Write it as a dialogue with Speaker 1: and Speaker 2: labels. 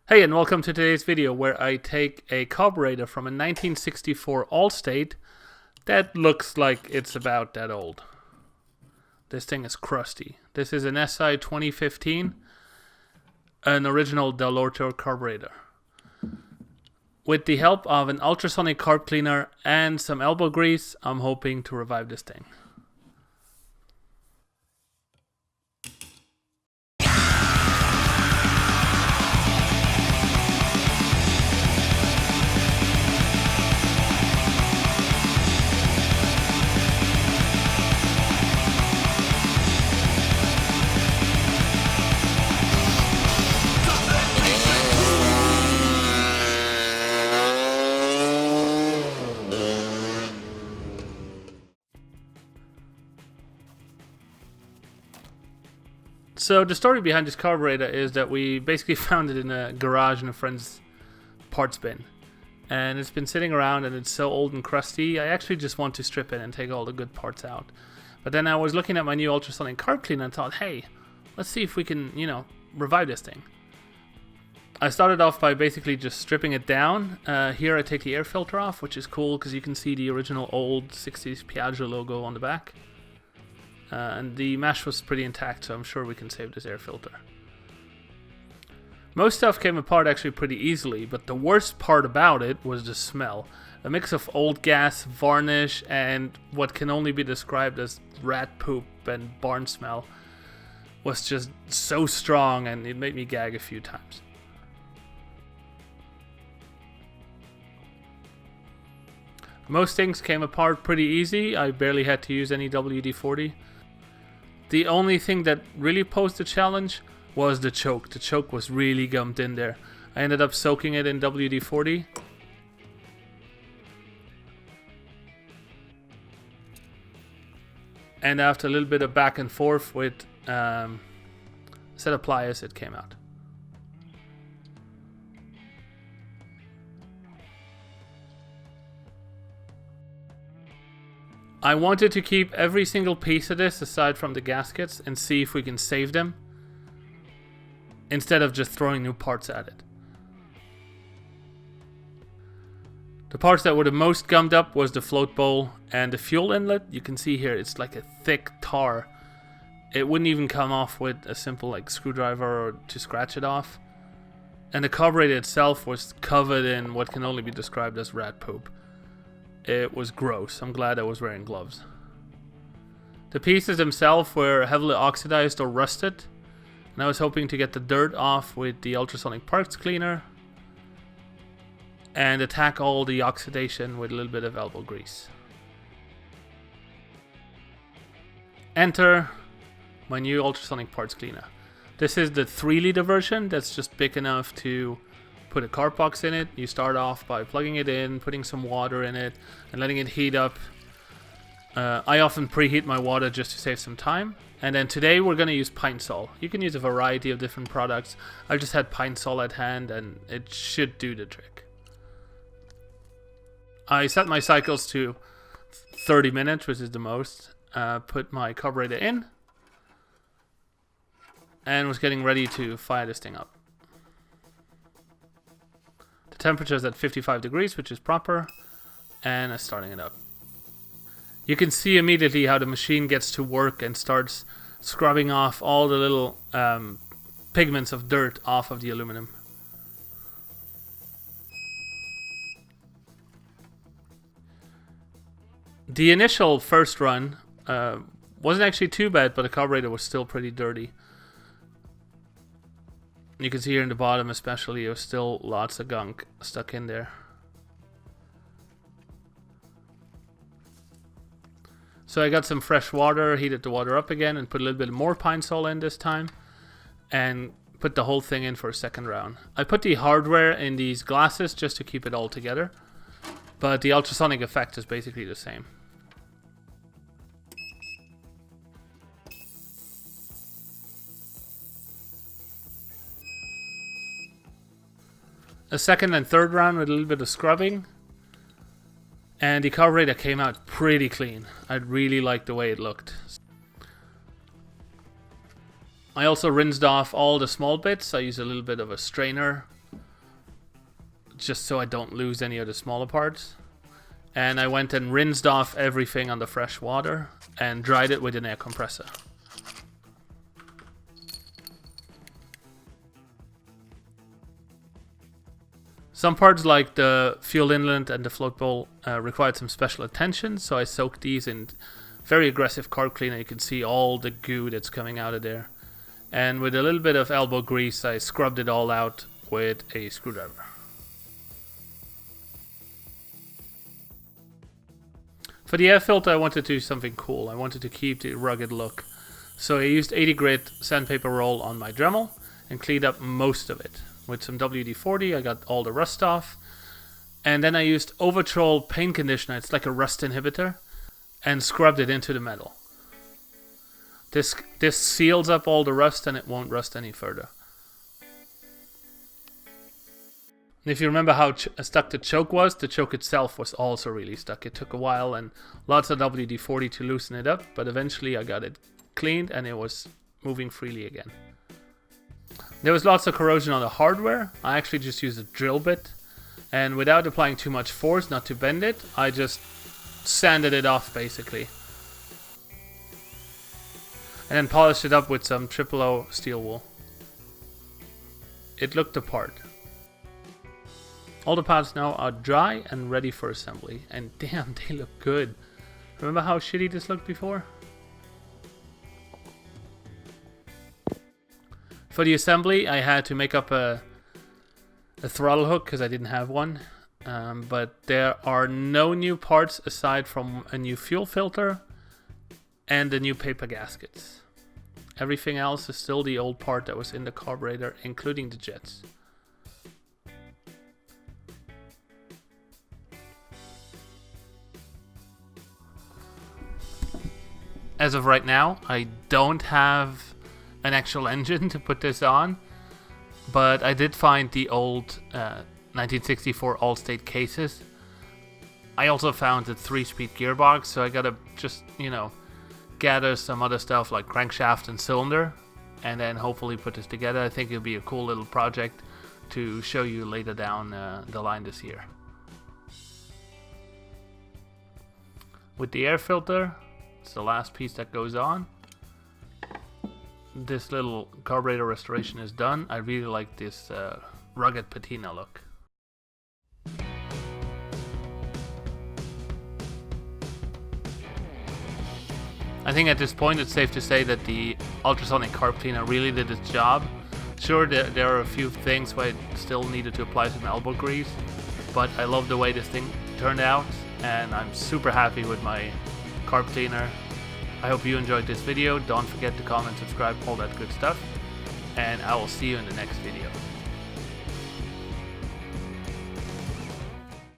Speaker 1: Hey, and welcome to today's video where I take a carburetor from a 1964 Allstate that looks like it's about that old. This thing is crusty. This is an SI 2015, an original Delorto carburetor. With the help of an ultrasonic carb cleaner and some elbow grease, I'm hoping to revive this thing. So the story behind this carburetor is that we basically found it in a garage in a friend's parts bin. And it's been sitting around and it's so old and crusty, I actually just want to strip it and take all the good parts out. But then I was looking at my new ultrasonic carb cleaner and thought, hey, let's see if we can, revive this thing. I started off by basically just stripping it down. Here I take the air filter off, which is cool because you can see the original old 60s Piaggio logo on the back. And the mesh was pretty intact, so I'm sure we can save this air filter. Most stuff came apart actually pretty easily, but the worst part about it was the smell. A mix of old gas, varnish, and what can only be described as rat poop and barn smell was just so strong, and it made me gag a few times. Most things came apart pretty easy. I barely had to use any WD-40. The only thing that really posed a challenge was the choke. The choke was really gummed in there. I ended up soaking it in WD-40. And after a little bit of back and forth with a set of pliers, it came out. I wanted to keep every single piece of this aside from the gaskets and see if we can save them instead of just throwing new parts at it. The parts that were the most gummed up was the float bowl and the fuel inlet. You can see here it's like a thick tar. It wouldn't even come off with a simple screwdriver or to scratch it off. And the carburetor itself was covered in what can only be described as rat poop. It was gross. I'm glad I was wearing gloves. The pieces themselves were heavily oxidized or rusted, and I was hoping to get the dirt off with the ultrasonic parts cleaner and attack all the oxidation with a little bit of elbow grease. Enter my new ultrasonic parts cleaner. This is the 3-liter version that's just big enough to put a carb box in it. You start off by plugging it in, putting some water in it, and letting it heat up. I often preheat my water just to save some time. And then today we're going to use Pine Sol. You can use a variety of different products. I just had Pine Sol at hand and it should do the trick. I set my cycles to 30 minutes, which is the most. Put my carburetor in and was getting ready to fire this thing up. Temperature is at 55 degrees, which is proper, and I'm starting it up. You can see immediately how the machine gets to work and starts scrubbing off all the little pigments of dirt off of the aluminum. The initial first run wasn't actually too bad, but the carburetor was still pretty dirty. You can see here in the bottom especially, there's still lots of gunk stuck in there. So I got some fresh water, heated the water up again, and put a little bit more Pine Sol in this time, and put the whole thing in for a second round. I put the hardware in these glasses just to keep it all together, but the ultrasonic effect is basically the same. A second and third round with a little bit of scrubbing, and the carburetor came out pretty clean. I really liked the way it looked. I also rinsed off all the small bits. I used a little bit of a strainer just so I don't lose any of the smaller parts. And I went and rinsed off everything on the fresh water and dried it with an air compressor. Some parts like the fuel inlet and the float bowl required some special attention, so I soaked these in very aggressive carb cleaner. You can see all the goo that's coming out of there. And with a little bit of elbow grease, I scrubbed it all out with a screwdriver. For the air filter, I wanted to do something cool. I wanted to keep the rugged look. So I used 80 grit sandpaper roll on my Dremel and cleaned up most of it. With some WD-40, I got all the rust off. And then I used Overtroll paint conditioner, it's like a rust inhibitor, and scrubbed it into the metal. This seals up all the rust and it won't rust any further. And if you remember how stuck the choke was, the choke itself was also really stuck. It took a while and lots of WD-40 to loosen it up, but eventually I got it cleaned and it was moving freely again. There was lots of corrosion on the hardware. I actually just used a drill bit, and without applying too much force, not to bend it, I just sanded it off basically. And then polished it up with some 000 steel wool. It looked the part. All the parts now are dry and ready for assembly, and damn, they look good. Remember how shitty this looked before? For the assembly, I had to make up a throttle hook because I didn't have one. But there are no new parts aside from a new fuel filter and the new paper gaskets. Everything else is still the old part that was in the carburetor, including the jets. As of right now, I don't have an actual engine to put this on, but I did find the old 1964 Allstate cases. I also found the 3-speed gearbox, so I gotta just, gather some other stuff like crankshaft and cylinder, and then hopefully put this together. I think it'll be a cool little project to show you later down the line this year. With the air filter, it's the last piece that goes on. This little carburetor restoration is done. I really like this rugged patina look. I think at this point it's safe to say that the Ultrasonic carb cleaner really did its job. Sure, there are a few things where I still needed to apply some elbow grease, but I love the way this thing turned out, and I'm super happy with my carb cleaner. I hope you enjoyed this video. Don't forget to comment, subscribe, all that good stuff, and I will see you in the next video.